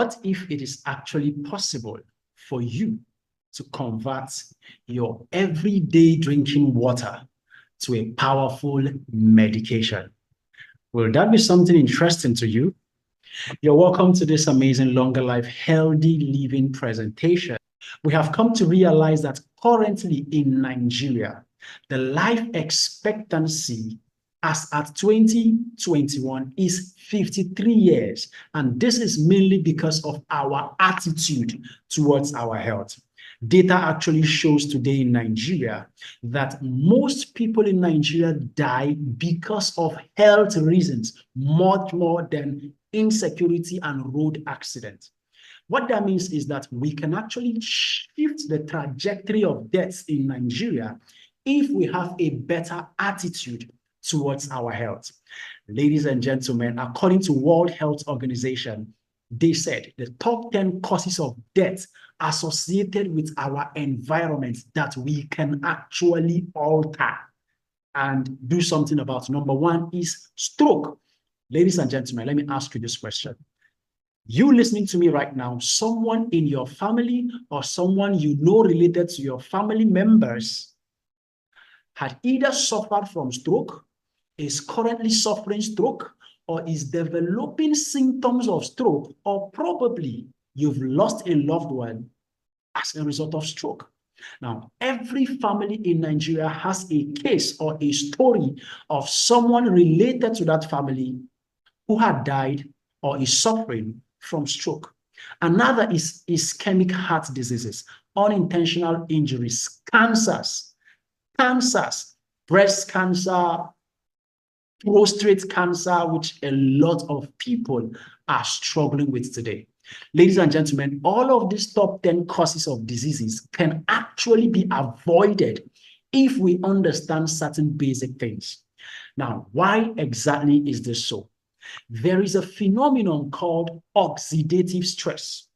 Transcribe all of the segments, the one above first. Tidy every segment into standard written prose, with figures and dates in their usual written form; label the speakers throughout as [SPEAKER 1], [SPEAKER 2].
[SPEAKER 1] What if it is actually possible for you to convert your everyday drinking water to a powerful medication? Will that be something interesting to you? You're welcome to this amazing Longer Life Healthy Living presentation. We have come to realize that currently in Nigeria, the life expectancy as at 2021 is 53 years. And this is mainly because of our attitude towards our health. Data actually shows today in Nigeria that most people in Nigeria die because of health reasons, much more than insecurity and road accidents. What that means is that we can actually shift the trajectory of deaths in Nigeria if we have a better attitude towards our health. Ladies and gentlemen, according to World Health Organization, they said the top 10 causes of death associated with our environment that we can actually alter and do something about. Number one is stroke. Ladies and gentlemen, let me ask you this question. You listening to me right now, someone in your family or someone you know related to your family members had either suffered from stroke, is currently suffering stroke, or is developing symptoms of stroke, or probably you've lost a loved one as a result of stroke. Now, every family in Nigeria has a case or a story of someone related to that family who had died or is suffering from stroke. Another is ischemic heart diseases, unintentional injuries, cancers, breast cancer, prostate cancer, which a lot of people are struggling with today. Ladies and gentlemen, all of these top 10 causes of diseases can actually be avoided if we understand certain basic things. Now, why exactly is this so? There is a phenomenon called oxidative stress.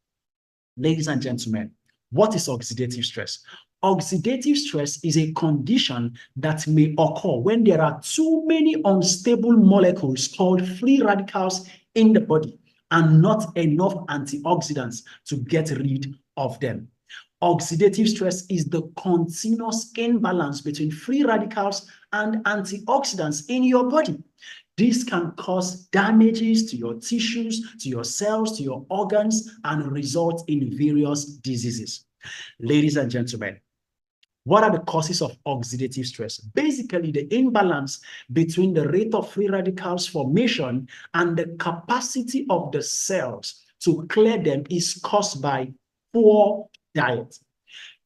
[SPEAKER 1] Ladies and gentlemen, what is oxidative stress? Oxidative stress is a condition that may occur when there are too many unstable molecules called free radicals in the body and not enough antioxidants to get rid of them. Oxidative stress is the continuous imbalance between free radicals and antioxidants in your body. This can cause damages to your tissues, to your cells, to your organs, and result in various diseases. Ladies and gentlemen, what are the causes of oxidative stress? Basically, the imbalance between the rate of free radicals formation and the capacity of the cells to clear them is caused by poor diet.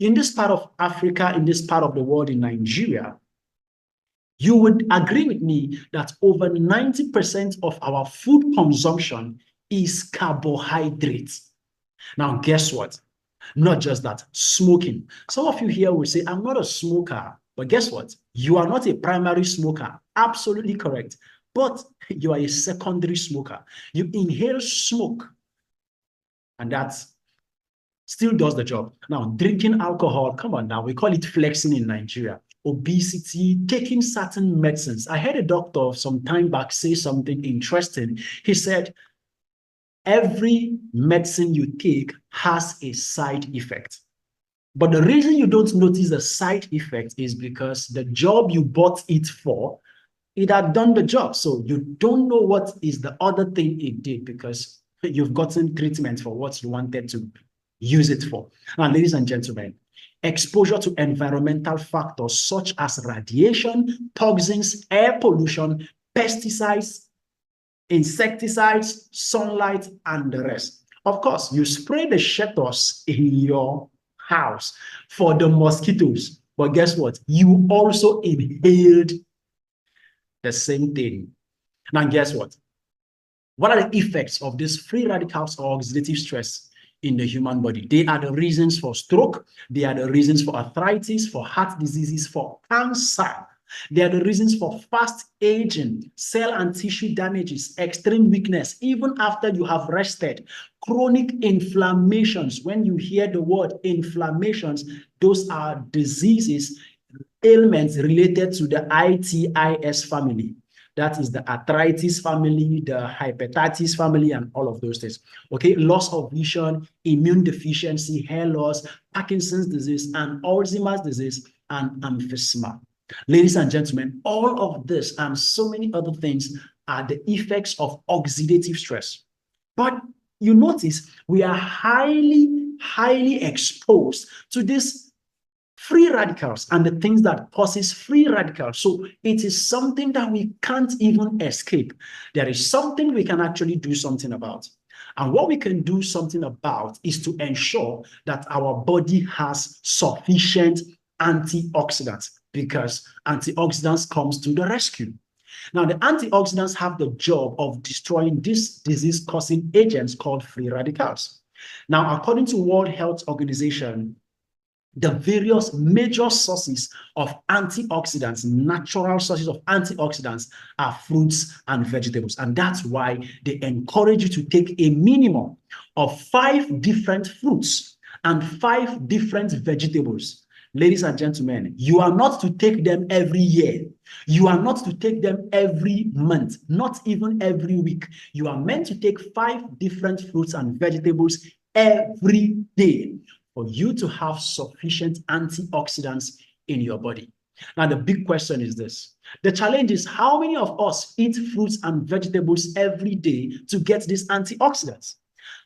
[SPEAKER 1] In this part of Africa, in this part of the world, in Nigeria, you would agree with me that over 90% of our food consumption is carbohydrates. Now, guess what? Not just that, smoking. Some of you here will say, I'm not a smoker, but guess what? You are not a primary smoker. Absolutely correct. But you are a secondary smoker. You inhale smoke, and that still does the job. Now, drinking alcohol, come on now, we call it flexing in Nigeria. Obesity, taking certain medicines. I heard a doctor some time back say something interesting. He said, every medicine you take has a side effect. But the reason you don't notice the side effect is because the job you bought it for, it had done the job. So you don't know what is the other thing it did because you've gotten treatment for what you wanted to use it for. Now, ladies and gentlemen, exposure to environmental factors such as radiation, toxins, air pollution, pesticides, insecticides, sunlight, and the rest. Of course, you spray the shutters in your house for the mosquitoes, but guess what? You also inhaled the same thing. Now, guess what? What are the effects of these free radicals or oxidative stress in the human body? They are the reasons for stroke. They are the reasons for arthritis, for heart diseases, for cancer. They are the reasons for fast aging, cell and tissue damages, extreme weakness, even after you have rested, chronic inflammations. When you hear the word inflammations, those are diseases, ailments related to the ITIS family. That is the arthritis family, the hepatitis family, and all of those things. Okay, loss of vision, immune deficiency, hair loss, Parkinson's disease, and Alzheimer's disease, and emphysema. Ladies and gentlemen, all of this and so many other things are the effects of oxidative stress. But you notice we are highly exposed to this free radicals and the things that causes free radicals. So it is something that we can't even escape. There is something we can actually do something about. And what we can do something about is to ensure that our body has sufficient antioxidants, because antioxidants comes to the rescue. Now, the antioxidants have the job of destroying these disease-causing agents called free radicals. Now, according to World Health Organization, the various major sources of antioxidants, natural sources of antioxidants, are fruits and vegetables. And that's why they encourage you to take a minimum of 5 different fruits and 5 different vegetables. Ladies and gentlemen, you are not to take them every year. You are not to take them every month, not even every week. You are meant to take 5 different fruits and vegetables every day for you to have sufficient antioxidants in your body. Now, the big question is this. The challenge is, how many of us eat fruits and vegetables every day to get these antioxidants?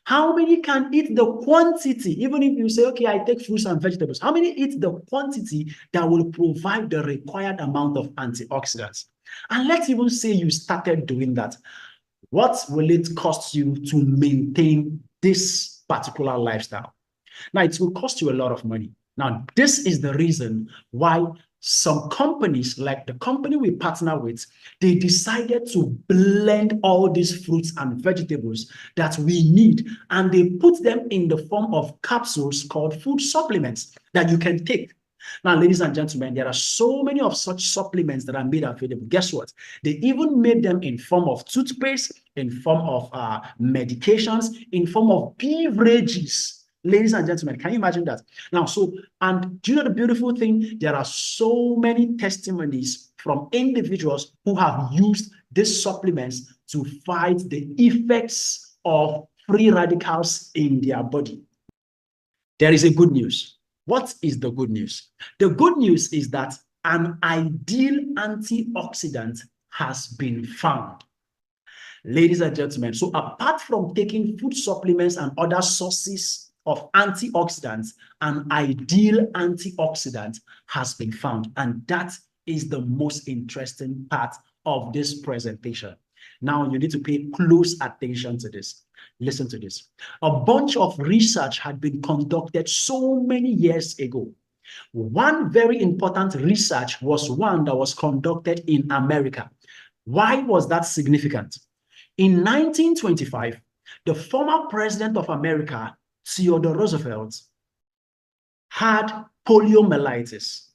[SPEAKER 1] How many can eat the quantity, even if you say, okay, I take fruits and vegetables, how many eat the quantity that will provide the required amount of antioxidants? And let's even say you started doing that. What will it cost you to maintain this particular lifestyle? Now, it will cost you a lot of money. Now, this is the reason why some companies, like the company we partner with, they decided to blend all these fruits and vegetables that we need, and they put them in the form of capsules called food supplements that you can take. Now, ladies and gentlemen, there are so many of such supplements that are made available. Guess what? They even made them in form of toothpaste, in form of medications, in form of beverages. Ladies and gentlemen, can you imagine that? Now, and do you know the beautiful thing? There are so many testimonies from individuals who have used these supplements to fight the effects of free radicals in their body. There is a good news. What is the good news? The good news is that an ideal antioxidant has been found. Ladies and gentlemen, so apart from taking food supplements and other sources of antioxidants, an ideal antioxidant has been found. And that is the most interesting part of this presentation. Now, you need to pay close attention to this. Listen to this. A bunch of research had been conducted so many years ago. One very important research was one that was conducted in America. Why was that significant? In 1925, the former president of America, Theodore Roosevelt, had poliomyelitis.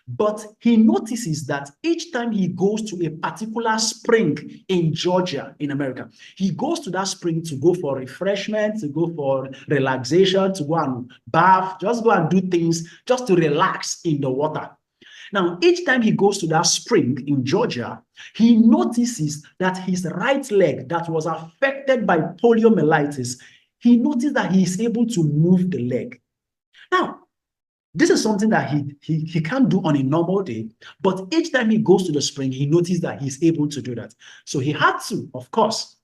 [SPEAKER 1] But he notices that each time he goes to a particular spring in Georgia, in America, he goes to that spring to go for refreshment, to go for relaxation, to go and bath, just go and do things just to relax in the water. Now, each time he goes to that spring in Georgia, he notices that his right leg that was affected by poliomyelitis, he noticed that he is able to move the leg. Now, this is something that he can't do on a normal day, but each time he goes to the spring, he noticed that he's able to do that. So he had to, of course,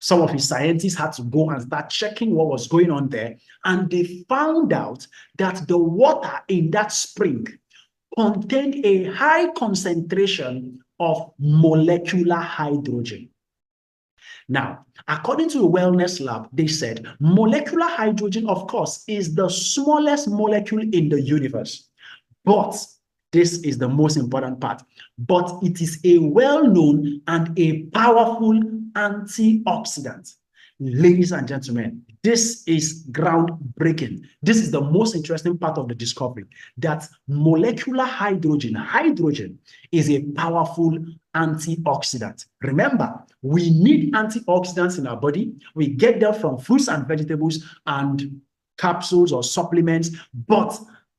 [SPEAKER 1] some of his scientists had to go and start checking what was going on there, and they found out that the water in that spring contained a high concentration of molecular hydrogen. Now, according to the Wellness Lab, they said molecular hydrogen, of course, is the smallest molecule in the universe. But this is the most important part. But it is a well-known and a powerful antioxidant. Ladies and gentlemen, this is groundbreaking. This is the most interesting part of the discovery, that molecular hydrogen is a powerful antioxidant. Remember, we need antioxidants in our body. We get them from fruits and vegetables and capsules or supplements, but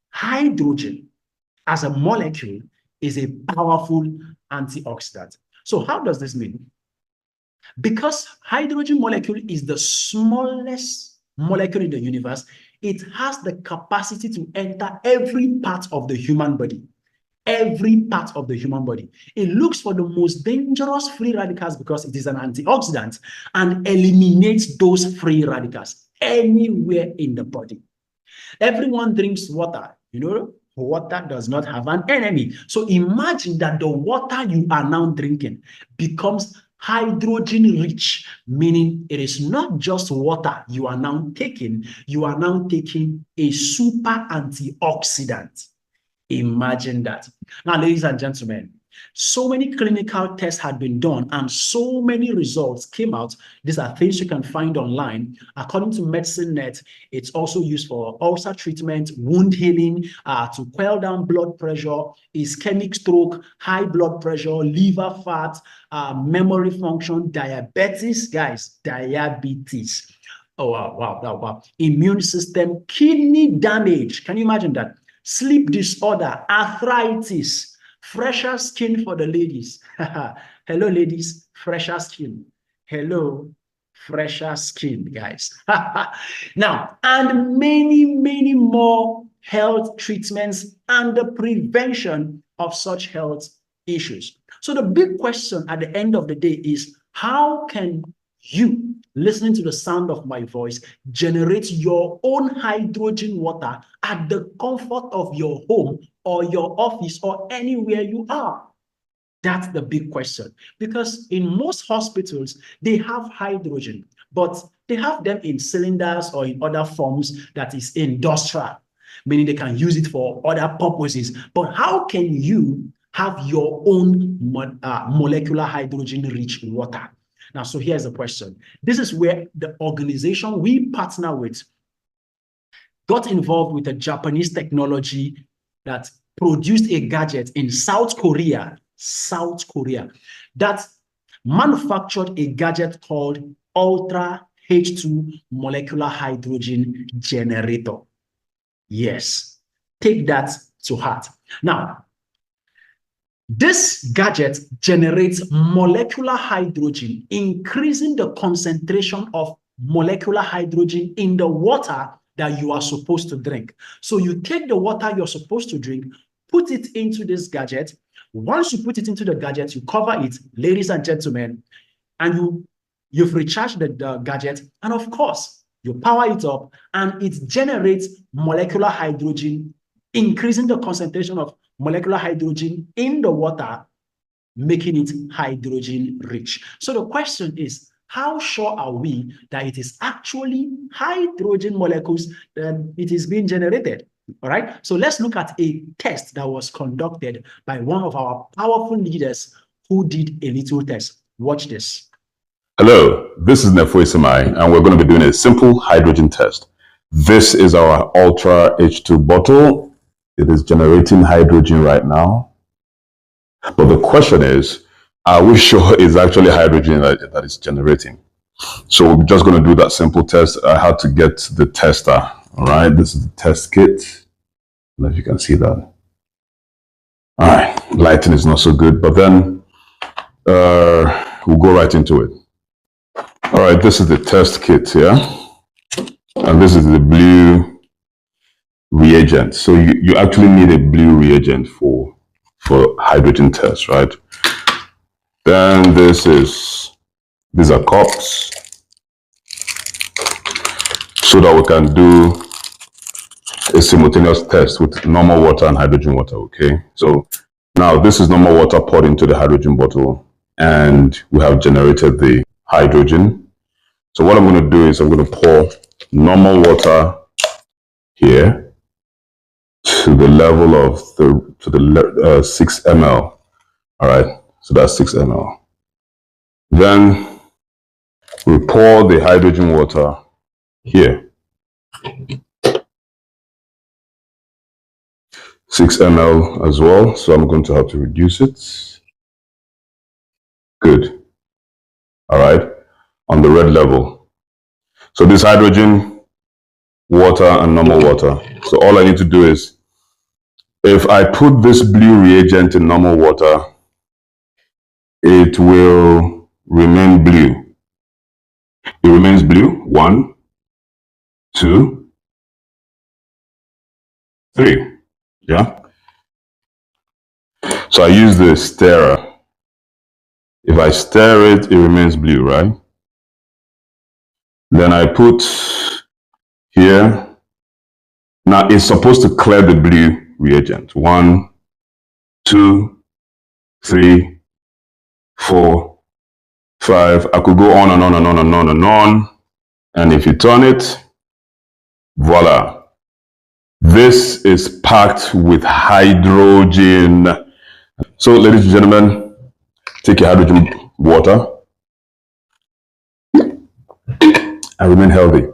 [SPEAKER 1] hydrogen as a molecule is a powerful antioxidant. So how does this mean? Because hydrogen molecule is the smallest molecule in the universe, it has the capacity to enter every part of the human body. Every part of the human body. It looks for the most dangerous free radicals because it is an antioxidant and eliminates those free radicals anywhere in the body. Everyone drinks water, you know, water does not have an enemy. So imagine that the water you are now drinking becomes hydrogen rich, meaning it is not just water you are now taking a super antioxidant. Imagine that. Now, ladies and gentlemen, so many clinical tests had been done and so many results came out. These are things you can find online. According to MedicineNet, it's also used for ulcer treatment, wound healing, to quell down blood pressure, ischemic stroke, high blood pressure, liver fat, memory function, diabetes, guys, diabetes. Oh, wow. Immune system, kidney damage. Can you imagine that? Sleep disorder, arthritis, fresher skin for the ladies. Hello, ladies, fresher skin. Hello, fresher skin, guys. Now, and many more health treatments and the prevention of such health issues. So the big question at the end of the day is, how can you, listening to the sound of my voice, generate your own hydrogen water at the comfort of your home or your office or anywhere you are? That's the big question. Because in most hospitals, they have hydrogen, but they have them in cylinders or in other forms that is industrial, meaning they can use it for other purposes. But how can you have your own molecular hydrogen-rich water? Now, so here's the question. This is where the organization we partner with got involved with a Japanese technology that produced a gadget in South Korea, that manufactured a gadget called Ultra H2 molecular hydrogen generator. Yes, take that to heart. Now, this gadget generates molecular hydrogen, increasing the concentration of molecular hydrogen in the water that you are supposed to drink. So you take the water you're supposed to drink, put it into this gadget. Once you put it into the gadget, you cover it, ladies and gentlemen, and you've recharged the gadget, and of course, you power it up, and it generates molecular hydrogen, increasing the concentration of molecular hydrogen in the water, making it hydrogen rich. So the question is, how sure are we that it is actually hydrogen molecules that it is being generated? All right, so let's look at a test that was conducted by one of our powerful leaders who did a little test. Watch this.
[SPEAKER 2] Hello, this is Nefo Isamai, and we're going to be doing a simple hydrogen test. This is our Ultra H2 bottle. It is generating hydrogen right now. But the question is, are we sure it's actually hydrogen that is generating? So we're just going to do that simple test. I had to get the tester. All right, this is the test kit. I don't know if you can see that. All right, lighting is not so good, but then we'll go right into it. All right, this is the test kit here. And this is the blue reagent. So you actually need a blue reagent for hydrogen test, right? Then these are cups so that we can do a simultaneous test with normal water and hydrogen water, okay? So now this is normal water poured into the hydrogen bottle, and we have generated the hydrogen. So what I'm going to do is I'm going to pour normal water here to the level of 6 ml. All right, so that's 6 ml. Then we pour the hydrogen water here. 6 ml as well, so I'm going to have to reduce it. Good. All right, on the red level. So this hydrogen, water, and normal water. So all I need to do is, if I put this blue reagent in normal water, it will remain blue. It remains blue. 1, 2, 3. Yeah. So I use the stirrer. If I stir it, it remains blue, right? Then I put here. Now it's supposed to clear the blue reagent. 1, 2, 3, 4, 5. I could go on and on and on and on and on. And if you turn it, voila. This is packed with hydrogen. So, ladies and gentlemen, take your hydrogen water and remain healthy.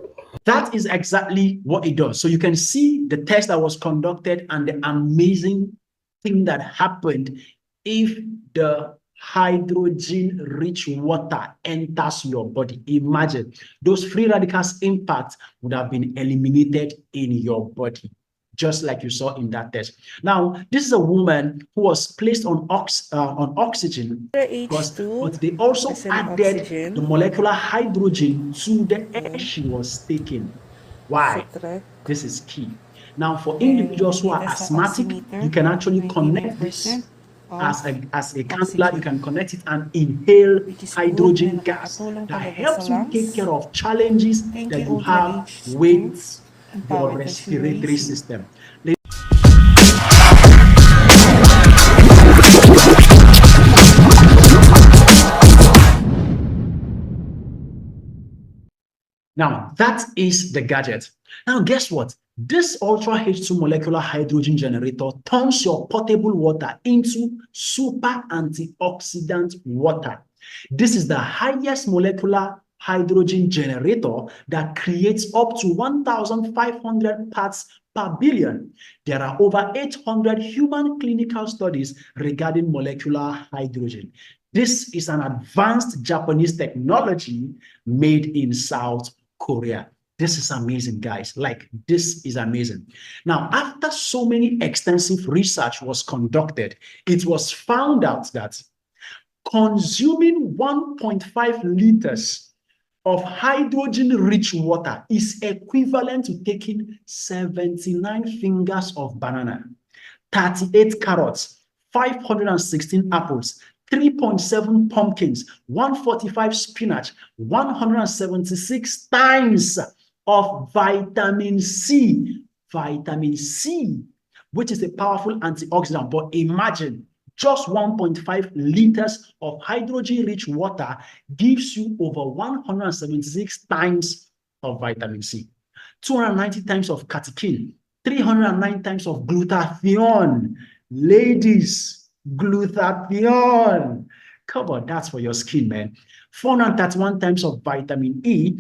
[SPEAKER 1] That is exactly what it does. So you can see the test that was conducted and the amazing thing that happened if the hydrogen-rich water enters your body. Imagine those free radicals impact would have been eliminated in your body, just like you saw in that test. Now, this is a woman who was placed on oxygen, but they also added oxygen, the molecular hydrogen to the air she was taking. Why? This is key. Now, for individuals who are asthmatic, you can actually connect this as a cannula. You can connect it and inhale hydrogen gas that helps you take care of challenges that you have with your respiratory system. Now, that is the gadget. Now, guess what? This Ultra H2 molecular hydrogen generator turns your potable water into super antioxidant water. This is the highest molecular hydrogen generator that creates up to 1,500 parts per billion. There are over 800 human clinical studies regarding molecular hydrogen. This is an advanced Japanese technology made in South Korea. This is amazing, guys. Like, this is amazing. Now, after so many extensive research was conducted, it was found out that consuming 1.5 liters of hydrogen-rich water is equivalent to taking 79 fingers of banana, 38 carrots, 516 apples, 3.7 pumpkins, 145 spinach, 176 times of vitamin C. Vitamin C, which is a powerful antioxidant. But imagine, just 1.5 liters of hydrogen-rich water gives you over 176 times of vitamin C, 290 times of catechin, 309 times of glutathione. Ladies, glutathione. Come on, that's for your skin, man. 431 times of vitamin E,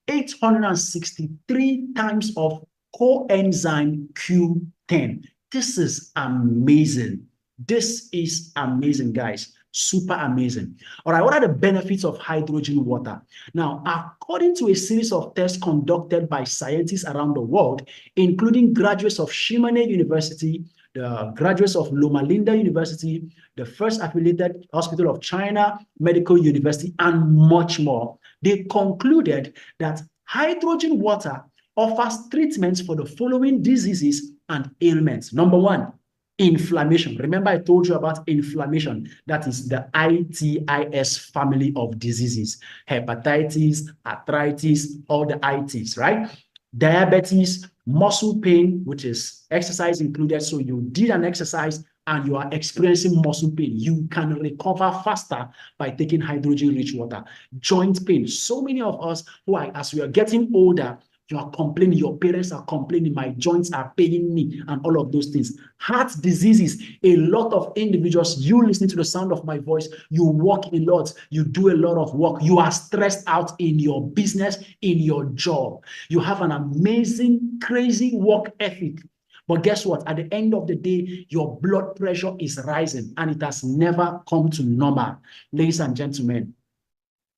[SPEAKER 1] 863 times of coenzyme Q10. This is amazing. This is amazing, guys. Super amazing. All right, what are the benefits of hydrogen water? Now, according to a series of tests conducted by scientists around the world, including graduates of Shimane University, the graduates of Loma Linda University, the First Affiliated Hospital of China Medical University, and much more, they concluded that hydrogen water offers treatments for the following diseases and ailments. Number one, inflammation. Remember, I told you about inflammation. That is the ITIS family of diseases: hepatitis, arthritis, all the ITs, right? Diabetes, muscle pain, which is exercise included. So you did an exercise and you are experiencing muscle pain, you can recover faster by taking hydrogen-rich water. Joint pain. So many of us who are, as we are getting older, you are complaining, your parents are complaining, my joints are paining me, and all of those things. Heart diseases, a lot of individuals, you listening to the sound of my voice, you work a lot, you do a lot of work, you are stressed out in your business, in your job. You have an amazing, crazy work ethic. But guess what? At the end of the day, your blood pressure is rising and it has never come to normal. Ladies and gentlemen,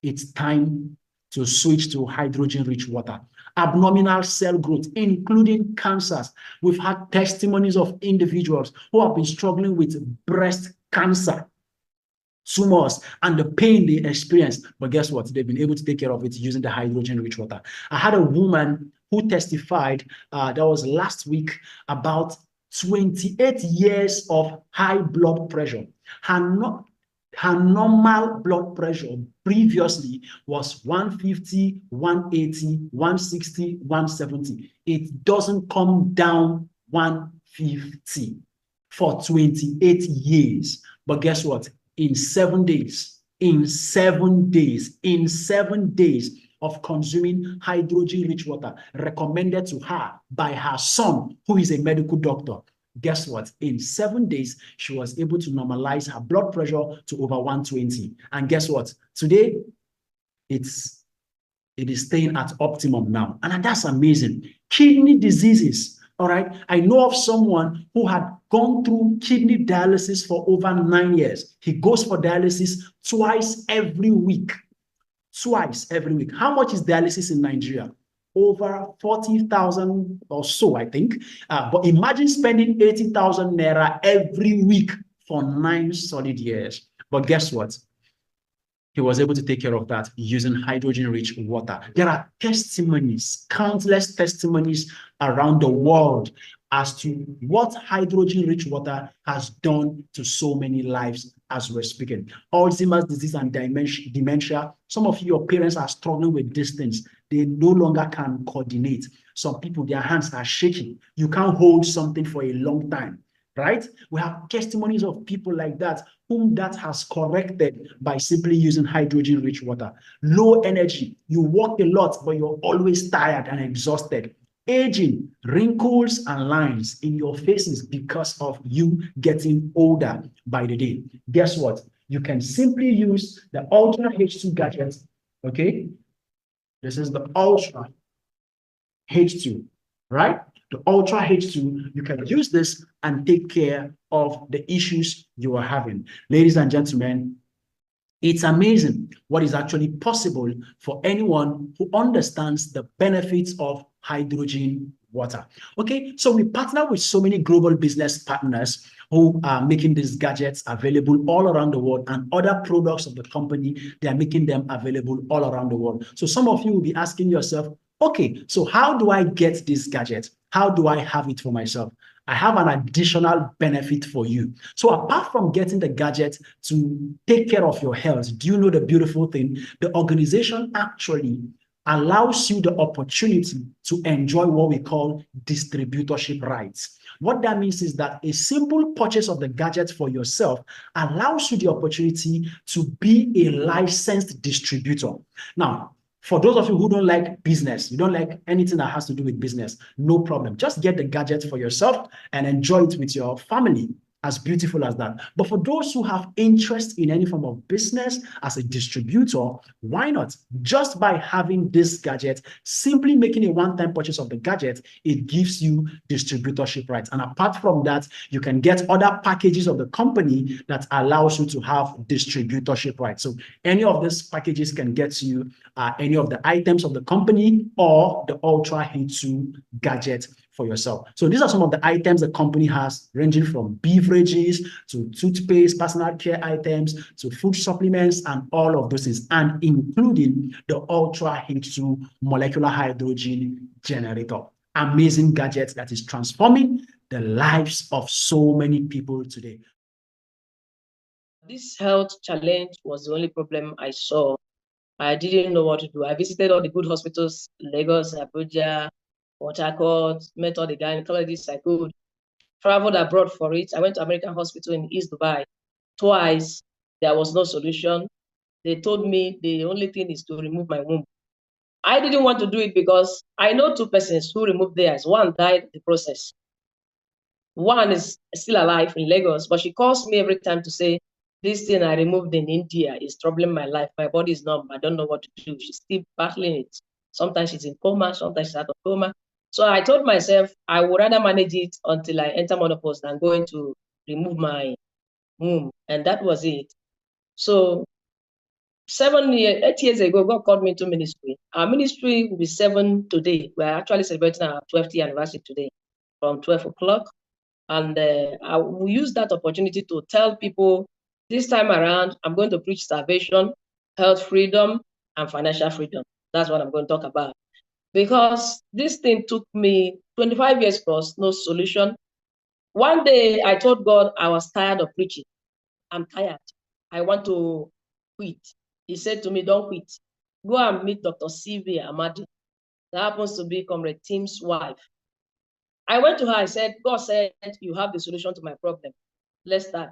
[SPEAKER 1] it's time to switch to hydrogen-rich water. Abdominal cell growth, including cancers. We've had testimonies of individuals who have been struggling with breast cancer. tumors, and the pain they experienced. But guess what? They've been able to take care of it using the hydrogen-rich water. I had a woman who testified, that was last week, about 28 years of high blood pressure. Her normal blood pressure previously was 150, 180, 160, 170. It doesn't come down 150 for 28 years. But guess what? In 7 days of consuming hydrogen-rich water recommended to her by her son, who is a medical doctor, guess what? In 7 days, she was able to normalize her blood pressure to over 120. And guess what? Today, it is staying at optimum now. And that's amazing. Kidney diseases, all right? I know of someone who had gone through kidney dialysis for over 9 years. He goes for dialysis twice every week. Twice every week. How much is dialysis in Nigeria? Over 40,000 or so, I think. But imagine spending 80,000 naira every week for 9 solid years. But guess what? He was able to take care of that using hydrogen-rich water. There are testimonies, countless testimonies around the world as to what hydrogen-rich water has done to so many lives as we're speaking. Alzheimer's disease and dementia. Some of your parents are struggling with these things. They no longer can coordinate. Some people, their hands are shaking. You can't hold something for a long time, right? We have testimonies of people like that whom that has corrected by simply using hydrogen-rich water. Low energy. You walk a lot, but you're always tired and exhausted. Aging, wrinkles and lines in your faces because of you getting older by the day. Guess what? You can simply use the Ultra H2 gadget, okay? This is the Ultra H2, right? The Ultra H2, you can use this and take care of the issues you are having. Ladies and gentlemen, it's amazing what is actually possible for anyone who understands the benefits of hydrogen water. Okay, so we partner with so many global business partners who are making these gadgets available all around the world, and other products of the company, they are making them available all around the world. So some of you will be asking yourself, okay, so how do I get this gadget? How do I have it for myself? I have an additional benefit for you. So apart from getting the gadget to take care of your health, do you know the beautiful thing? The organization actually allows you the opportunity to enjoy what we call distributorship rights. What that means is that a simple purchase of the gadget for yourself allows you the opportunity to be a licensed distributor. Now, for those of you who don't like business, you don't like anything that has to do with business, no problem. Just get the gadget for yourself and enjoy it with your family. As beautiful as that. But for those who have interest in any form of business as a distributor, why not? Just by having this gadget, simply making a one-time purchase of the gadget, it gives you distributorship rights. And apart from that, you can get other packages of the company that allows you to have distributorship rights. So any of these packages can get you any of the items of the company or the Ultra H2 gadget for yourself. So these are some of the items the company has, ranging from beverages to toothpaste, personal care items, to food supplements, and all of those things, and including the Ultra H2 molecular hydrogen generator. Amazing gadget that is transforming the lives of so many people today.
[SPEAKER 3] This health challenge was the only problem I saw. I didn't know what to do. I visited all the good hospitals, Lagos, Abuja, Port Harcourt, met all the gynecologists I could, traveled abroad for it. I went to American Hospital in East Dubai twice. There was no solution. They told me the only thing is to remove my womb. I didn't want to do it because I know 2 persons who removed theirs. One died in the process. One is still alive in Lagos, but she calls me every time to say, this thing I removed in India is troubling my life. My body is numb. I don't know what to do. She's still battling it. Sometimes she's in coma, sometimes she's out of coma. So I told myself I would rather manage it until I enter menopause than going to remove my womb. And that was it. So 8 years ago, God called me to ministry. Our ministry will be 7 today. We're actually celebrating our 12th anniversary today from 12 o'clock. And I will use that opportunity to tell people This time around, I'm going to preach salvation, health freedom, and financial freedom. That's what I'm going to talk about. Because this thing took me 25 years plus, no solution. One day I told God I was tired of preaching. I'm tired. I want to quit. He said to me, don't quit. Go and meet Dr. Sylvia Amadi. That happens to be Comrade Tim's wife. I went to her, I said, God said, you have the solution to my problem. Let's start.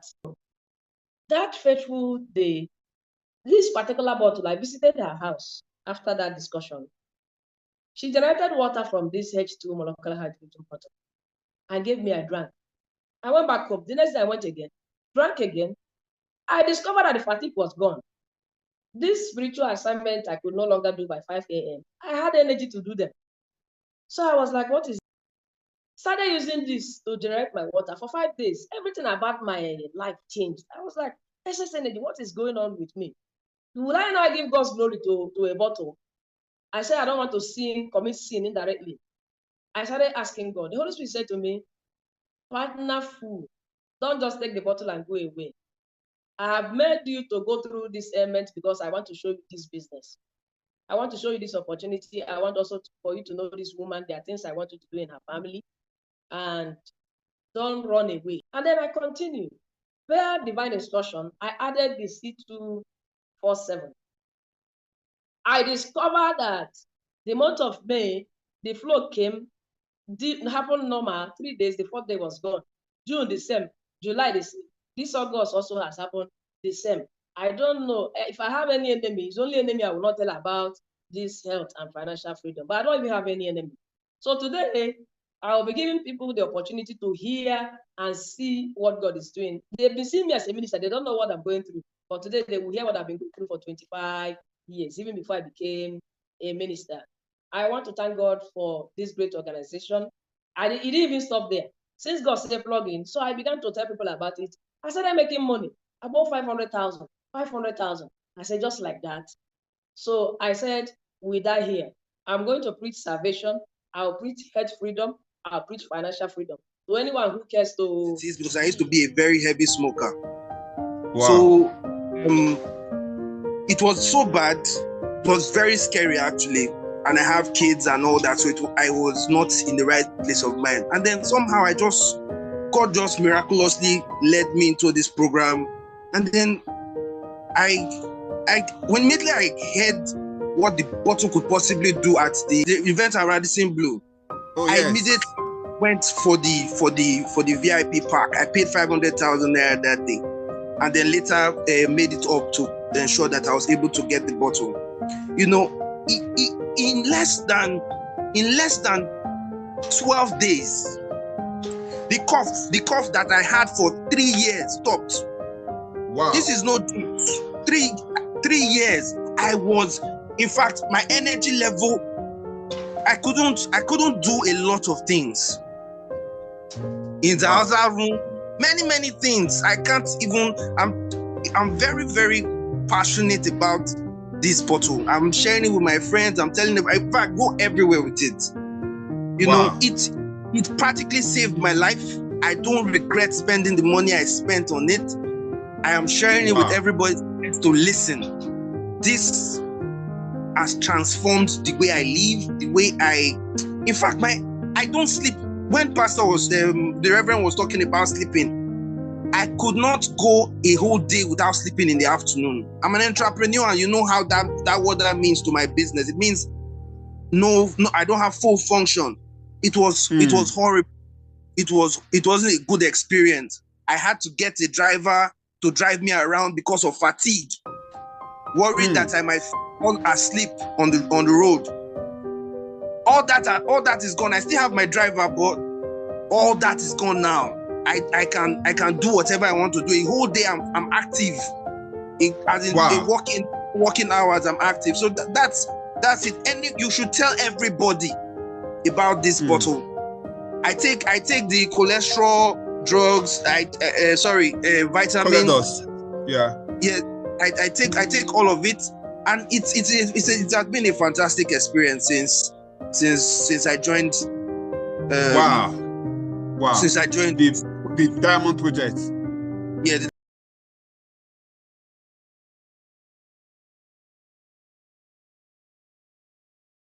[SPEAKER 3] That fateful day, this particular bottle, I visited her house after that discussion. She generated water from this H2 molecular hydrogen bottle and gave me a drink. I went back home. The next day I went again, drank again. I discovered that the fatigue was gone. This spiritual assignment I could no longer do by 5 a.m. I had energy to do them. So I was like, what is it? Started using this to generate my water for 5 days. Everything about my life changed. I was like, SS Energy, what is going on with me? Would I not give God's glory to a bottle? I said, I don't want to commit sin indirectly. I started asking God. The Holy Spirit said to me, partner fool, don't just take the bottle and go away. I have made you to go through this element because I want to show you this business. I want to show you this opportunity. I want also for you to know this woman. There are things I want you to do in her family. And don't run away. And then I continue. Per divine instruction, I added the C247. I discovered that the month of May, the flow came, happened normal, 3 days, the 4th day was gone. June, the same. July, the same. This August also has happened the same. I don't know. If I have any enemy, it's only enemy I will not tell about this health and financial freedom. But I don't even have any enemy. So today, I will be giving people the opportunity to hear and see what God is doing. They've been seeing me as a minister. They don't know what I'm going through. But today, they will hear what I've been going through for 25 years, even before I became a minister. I want to thank God for this great organization. And it didn't even stop there. Since God said plug in, so I began to tell people about it. I started making money, about 500,000, 500,000. I said, just like that. So I said, we die here. I'm going to preach salvation. I'll preach health freedom. I'll preach financial freedom. To anyone who cares to...
[SPEAKER 4] It is because I used to be a very heavy smoker.
[SPEAKER 5] Wow.
[SPEAKER 4] So it was so bad. It was very scary, actually. And I have kids and all that. So I was not in the right place of mind. And then somehow God just miraculously led me into this program. And then when immediately I heard what the bottle could possibly do at the event at Radisson Blu, I immediately went for the VIP pack. I paid 500,000 naira that day, and then later made it up to ensure that I was able to get the bottle. You know, in less than 12 days, the cough that I had for 3 years stopped.
[SPEAKER 5] Wow.
[SPEAKER 4] This is not 3 years. I was, in fact, my energy level, I couldn't do a lot of things. In the other room, many things. I can't even, I'm very, very passionate about this bottle. I'm sharing it with my friends. I'm telling them, in fact, go everywhere with it. You know, it practically saved my life. I don't regret spending the money I spent on it. I am sharing it with everybody to listen. This has transformed the way I live, the way in fact, I don't sleep. When the Reverend was talking about sleeping, I could not go a whole day without sleeping in the afternoon. I'm an entrepreneur, and you know how what that means to my business. It means no, I don't have full function. It was horrible. It wasn't a good experience. I had to get a driver to drive me around because of fatigue, worried that I might fall asleep on the road. All that is gone. I still have my driver, but all that is gone now. I can do whatever I want to do. A whole day I'm active. In working hours, I'm active. So that's it. And you should tell everybody about this bottle. I take the cholesterol drugs. Vitamins.
[SPEAKER 5] Yeah.
[SPEAKER 4] I take all of it, and it has been a fantastic experience since I joined.
[SPEAKER 5] Wow.
[SPEAKER 4] Since I joined
[SPEAKER 5] the Diamond Project.
[SPEAKER 4] Yeah.